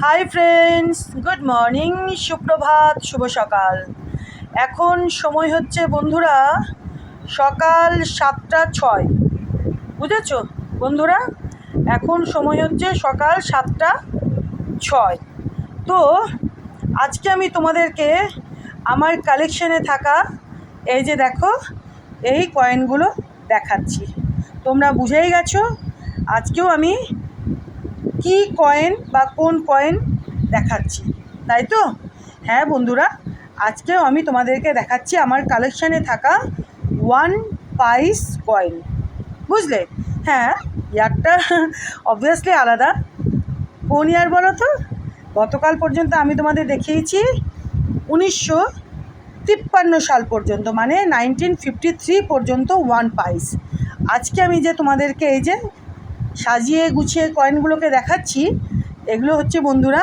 Hi friends, good morning, সুপ্রভাত, শুভ সকাল। এখন সময় হচ্ছে বন্ধুরা সকাল 7:06। বুঝেছো বন্ধুরা? এখন সময় হচ্ছে সকাল 7:06। তো আজকে আমি তোমাদেরকে আমার কালেকশানে থাকা এই যে দেখো এই কয়েনগুলো দেখাচ্ছি। তোমরা বুঝেই গেছো আজকেও আমি কি কয়েন বা কোন কয়েন দেখাচ্ছি, তাই তো? হ্যাঁ বন্ধুরা, আজকেও আমি তোমাদেরকে দেখাচ্ছি আমার কালেকশানে থাকা 1 পাইস কয়েন। বুঝলে? হ্যাঁ, ইয়ারটা অবভিয়াসলি আলাদা। কোন ইয়ার বলো তো? গতকাল পর্যন্ত আমি তোমাদের দেখিয়েছি 1953 সাল পর্যন্ত, মানে 1953 পর্যন্ত 1 পাইস। আজকে আমি যে তোমাদেরকে এই যে সাজিয়ে গুছিয়ে কয়েনগুলোকে দেখাচ্ছি, এগুলো হচ্ছে বন্ধুরা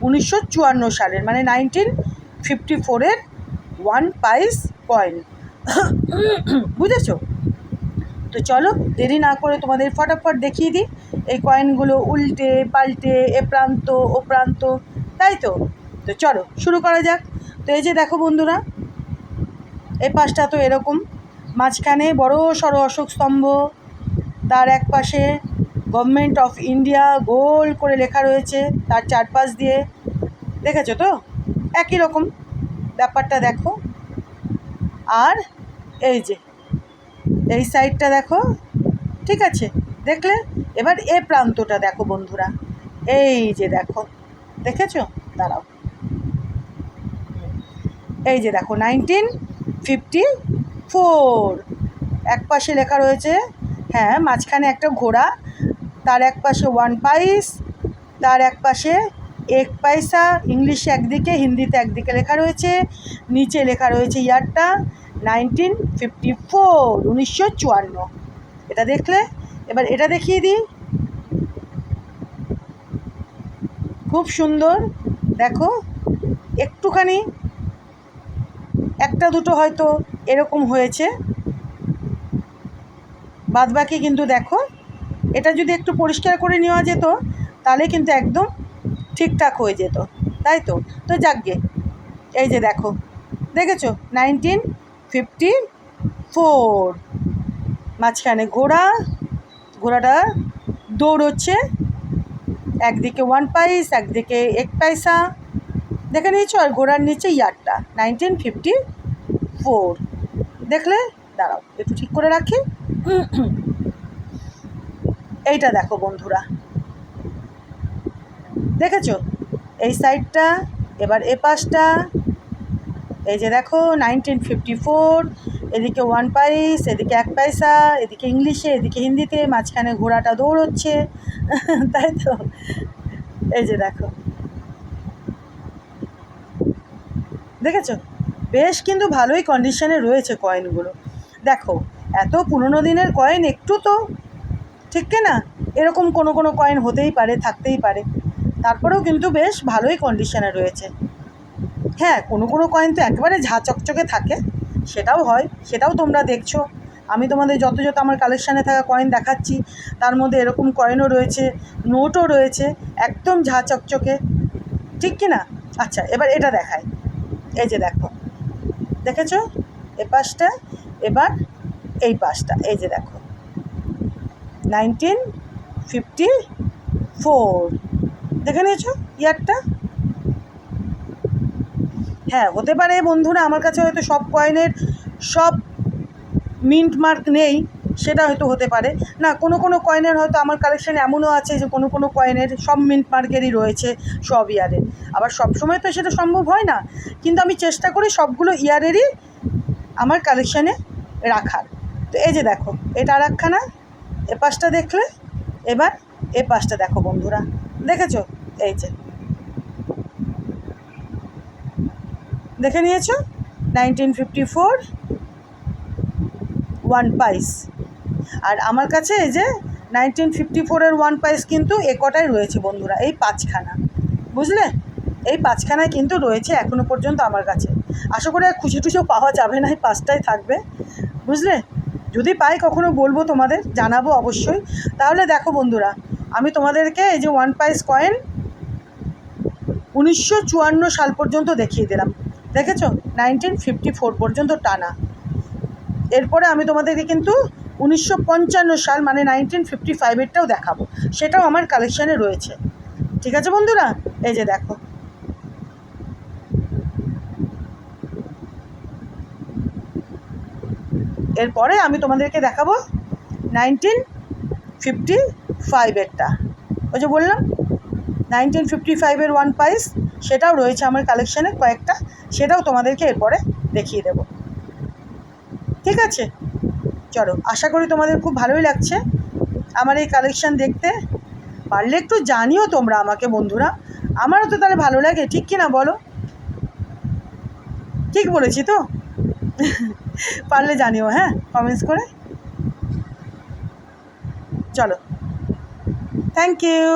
1954 সালের, মানে 1954-এর 1 পাইস কয়েন। বুঝেছো? তো চলো দেরি না করে তোমাদের ফটাফট দেখিয়ে দিই এই কয়েনগুলো উল্টে পাল্টে এ প্রান্ত ও প্রান্ত, তাই তো? তো চলো শুরু করা যাক। তো এই যে দেখো বন্ধুরা, এই পাশটা তো এরকম, মাঝখানে বড় সড়ো অশোক স্তম্ভ, তার এক পাশে গভর্নমেন্ট অফ ইন্ডিয়া গোল করে লেখা রয়েছে তার চারপাশ দিয়ে। দেখেছো তো? একই রকম ব্যাপারটা দেখো। আর এই যে এই সাইডটা দেখো, ঠিক আছে? দেখলে? এবার এ প্রান্তটা দেখো বন্ধুরা, এই যে দেখো, দেখেছো? দাঁড়াও, এই যে দেখো 1954, এক পাশে লেখা রয়েছে, হ্যাঁ, মাঝখানে একটা ঘোড়া, তার এক পাশে 1 পাইস, তার এক পাশে 1 পয়সা, ইংলিশে একদিকে হিন্দিতে একদিকে লেখা রয়েছে, নিচে লেখা রয়েছে ইয়ারটা 1954। এটা দেখলে? এবার এটা দেখিয়ে দিই, খুব সুন্দর দেখো। একটুখানি একটা দুটো হয়তো এরকম হয়েছে, বাদবাকি কিন্তু দেখো, এটা যদি একটু পরিষ্কার করে নেওয়া যেত তাহলে কিন্তু একদম ঠিকঠাক হয়ে যেত, তাই তো? তো যাকগে, এই যে দেখো, দেখেছো 1954, মাঝখানে ঘোড়াটা দৌড়চ্ছে, একদিকে 1 পাইস একদিকে 1 পয়সা, দেখে নিয়েছো? আর ঘোড়ার নিচে ইয়ারটা 1954। দেখলে? দাঁড়াও একটু ঠিক করে রাখি। এইটা দেখো বন্ধুরা, দেখেছো এই সাইডটা? এবার এ পাশটা, এই যে দেখো 1954, এদিকে 1 পাইস, এদিকে 1 পয়সা, এদিকে ইংলিশে এদিকে হিন্দিতে, মাঝখানে ঘোড়াটা দৌড়চ্ছে। তাই তো? এই যে দেখো, দেখেছো? বেশ কিন্তু ভালোই কন্ডিশনে রয়েছে কয়েনগুলো। দেখো, এত পুরনো দিনের কয়েন, একটু তো ঠিক না? এরকম কোনো কোনো কয়েন হতেই পারে, থাকতেই পারে, তারপরেও কিন্তু বেশ ভালোই কন্ডিশনে রয়েছে। হ্যাঁ, কোনো কোনো কয়েন তো একেবারে ঝাঁ চকচকে থাকে, সেটাও হয়, সেটাও তোমরা দেখছো। আমি তোমাদের যত যত আমার কালেকশানে থাকা কয়েন দেখাচ্ছি, তার মধ্যে এরকম কয়েনও রয়েছে, নোটও রয়েছে, একদম ঝাঁ চকচকে, ঠিক কি না? আচ্ছা, এবার এটা দেখাই। এই যে দেখো, দেখেছো এ পাশটা? এবার এই পাশটা, এই যে দেখো 1954, দেখে নিয়েছো ইয়ারটা? হ্যাঁ, হতে পারে বন্ধুরা আমার কাছে হয়তো সব কয়েনের সব মিন্ট মার্ক নেই, সেটা হয়তো হতে পারে না। কোনো কোনো কয়েনের হয়তো আমার কালেকশানে এমনও আছে যে কোনো কোনো কয়েনের সব মিন্ট মার্কেরই রয়েছে, সব ইয়ারের। আবার সব সময় তো সেটা সম্ভব হয় না, কিন্তু আমি চেষ্টা করি সবগুলো ইয়ারেরই আমার কালেকশানে রাখার। তো এই যে দেখো, এটা আর একখানা, এ পাশটা দেখলে? এবার এ পাশটা দেখো বন্ধুরা, দেখেছো? এই যে দেখে নিয়েছো 1954 1 পাইস। আর আমার কাছে এই যে 1954-এর 1 পাইস কিন্তু এ কটাই রয়েছে বন্ধুরা, এই 5খানা। বুঝলে? এই 5খানায় কিন্তু রয়েছে এখনও পর্যন্ত আমার কাছে। আশা করি আর খুশি টুসিও পাওয়া যাবে না, এই 5টাই থাকবে। বুঝলে? যদি পাই কখনো বলবো তোমাদের, জানাবো অবশ্যই। তাহলে দেখো বন্ধুরা, আমি তোমাদেরকে এই যে 1 পাইস কয়েন 1954 সাল পর্যন্ত দেখিয়ে দিলাম, দেখেছো 1954 পর্যন্ত টানা। এরপরে আমি তোমাদেরকে কিন্তু 1955 সাল মানে 1955-এরটাও দেখাবো, সেটাও আমার কালেকশানে রয়েছে। ঠিক আছে বন্ধুরা, এই যে দেখো। এরপরে আমি তোমাদেরকে দেখাবো 1955-এরটা, ওই যে বললাম 1955-এর ওয়ান পাইস, সেটাও রয়েছে আমার কালেকশানে কয়েকটা, সেটাও তোমাদেরকে এরপরে দেখিয়ে দেব। ঠিক আছে, চলো, আশা করি তোমাদের খুব ভালোই লাগছে আমার এই কালেকশান দেখতে। পারলে একটু জানিও তোমরা আমাকে বন্ধুরা, আমারও তো তাহলে ভালো লাগে, ঠিক কি না বলো? ঠিক বলেছি তো? পারলে জানিও, হ্যাঁ, কমেন্টস করে। চলো, থ্যাংক ইউ।